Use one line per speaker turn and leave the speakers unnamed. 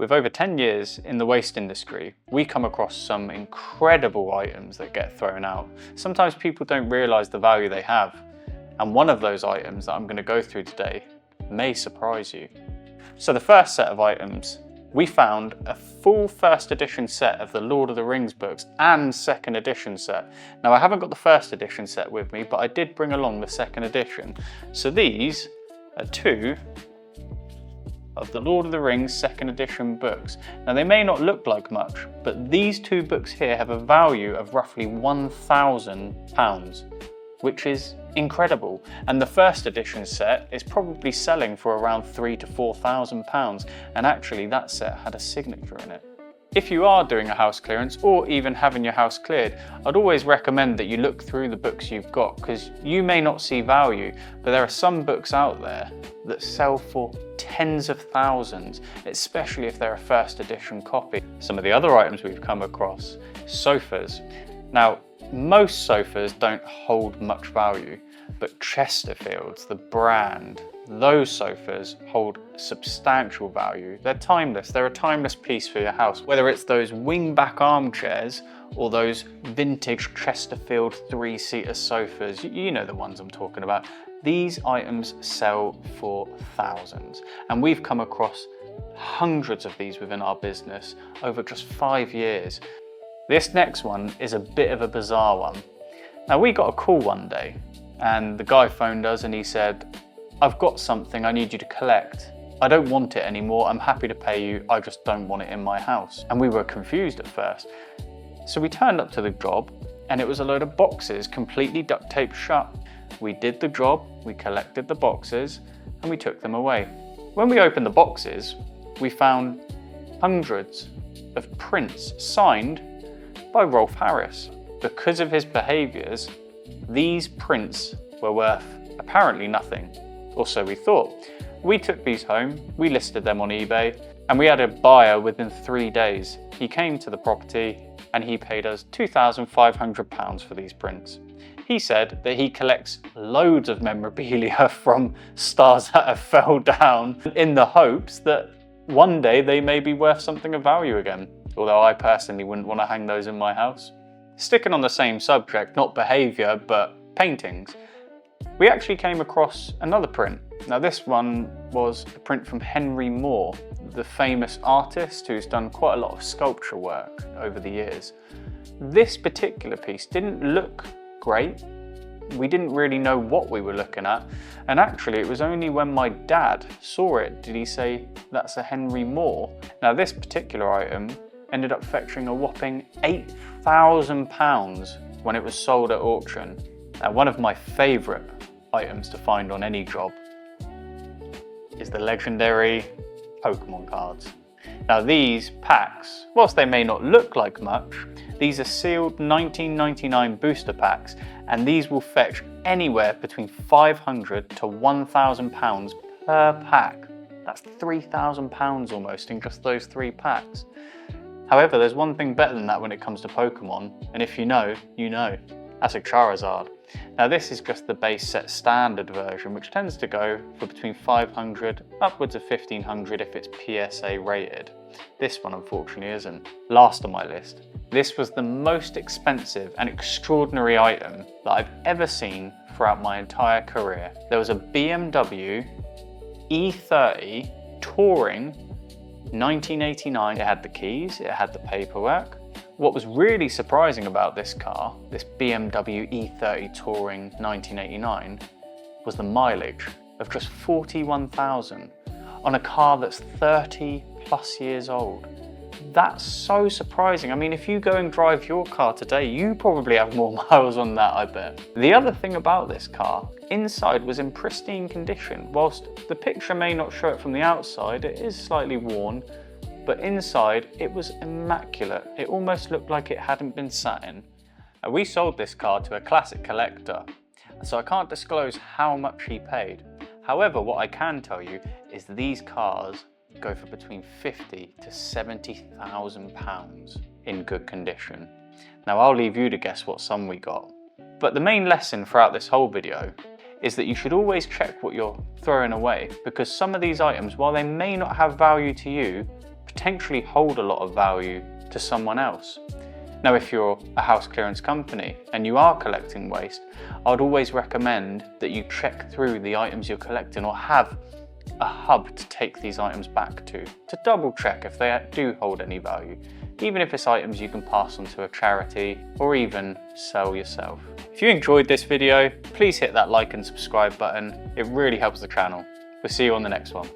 With over 10 years in the waste industry, we come across some incredible items that get thrown out. Sometimes people don't realise the value they have, and one of those items that I'm going to go through today may surprise you. So the first set of items, we found a full first edition set of the Lord of the Rings books and second edition set. Now I haven't got the first edition set with me, but I did bring along the second edition. So these are two of the Lord of the Rings second edition books. Now they may not look like much, but these two books here have a value of roughly £1,000, which is incredible. And the first edition set is probably selling for around £3,000 to £4,000, and actually that set had a signature in it. If you are doing a house clearance or even having your house cleared, I'd always recommend that you look through the books you've got, because you may not see value, but there are some books out there that sell for tens of thousands, especially if they're a first edition copy. Some of the other items we've come across, sofas. Now, most sofas don't hold much value, but Chesterfields, the brand, those sofas hold substantial value. They're timeless. They're a timeless piece for your house. Whether it's those wing-back armchairs or those vintage Chesterfield three-seater sofas, you know the ones I'm talking about. These items sell for thousands, and we've come across hundreds of these within our business over just 5 years. This next one is a bit of a bizarre one. Now we got a call one day and the guy phoned us and he said, "I've got something I need you to collect. I don't want it anymore, I'm happy to pay you, I just don't want it in my house." And we were confused at first. So we turned up to the job and it was a load of boxes completely duct taped shut. We did the job, we collected the boxes and we took them away. When we opened the boxes, we found hundreds of prints signed by Rolf Harris. Because of his behaviours, these prints were worth apparently nothing, or so we thought. We took these home, we listed them on eBay, and we had a buyer within 3 days. He came to the property and he paid us £2,500 for these prints. He said that he collects loads of memorabilia from stars that have fell down in the hopes that one day they may be worth something of value again. Although I personally wouldn't want to hang those in my house. Sticking on the same subject, not behaviour, but paintings, we actually came across another print. Now this one was a print from Henry Moore, the famous artist who's done quite a lot of sculpture work over the years. This particular piece didn't look great. We didn't really know what we were looking at, and actually it was only when my dad saw it did he say, "That's a Henry Moore." Now this particular item ended up fetching a whopping £8,000 when it was sold at auction. Now one of my favourite items to find on any job is the legendary Pokémon cards. Now these packs, whilst they may not look like much, these are sealed 1999 booster packs, and these will fetch anywhere between £500 to £1,000 per pack. That's £3,000 almost in just those 3 packs. However, there's one thing better than that when it comes to Pokemon, and if you know, you know. That's a Charizard. Now this is just the base set standard version, which tends to go for between 500 upwards of 1500 if it's PSA rated. This one unfortunately isn't. Last on my list, this was the most expensive and extraordinary item that I've ever seen throughout my entire career. There was a BMW E30 Touring 1989. It had the keys, it had the paperwork. What was really surprising about this car, this BMW E30 Touring 1989, was the mileage of just 41,000 on a car that's 30 plus years old. That's so surprising. I mean, if you go and drive your car today, you probably have more miles on that, I bet. The other thing about this car, inside was in pristine condition. Whilst the picture may not show it from the outside, it is slightly worn, but inside it was immaculate. It almost looked like it hadn't been sat in. We sold this car to a classic collector, so I can't disclose how much he paid. However, what I can tell you is these cars go for between £50,000 to £70,000 in good condition. Now I'll leave you to guess what sum we got. But the main lesson throughout this whole video is that you should always check what you're throwing away, because some of these items, while they may not have value to you, potentially hold a lot of value to someone else. Now, if you're a house clearance company and you are collecting waste, I'd always recommend that you check through the items you're collecting, or have a hub to take these items back to double check if they do hold any value, even if it's items you can pass on to a charity or even sell yourself. If you enjoyed this video, please hit that like and subscribe button. It really helps the channel. We'll see you on the next one.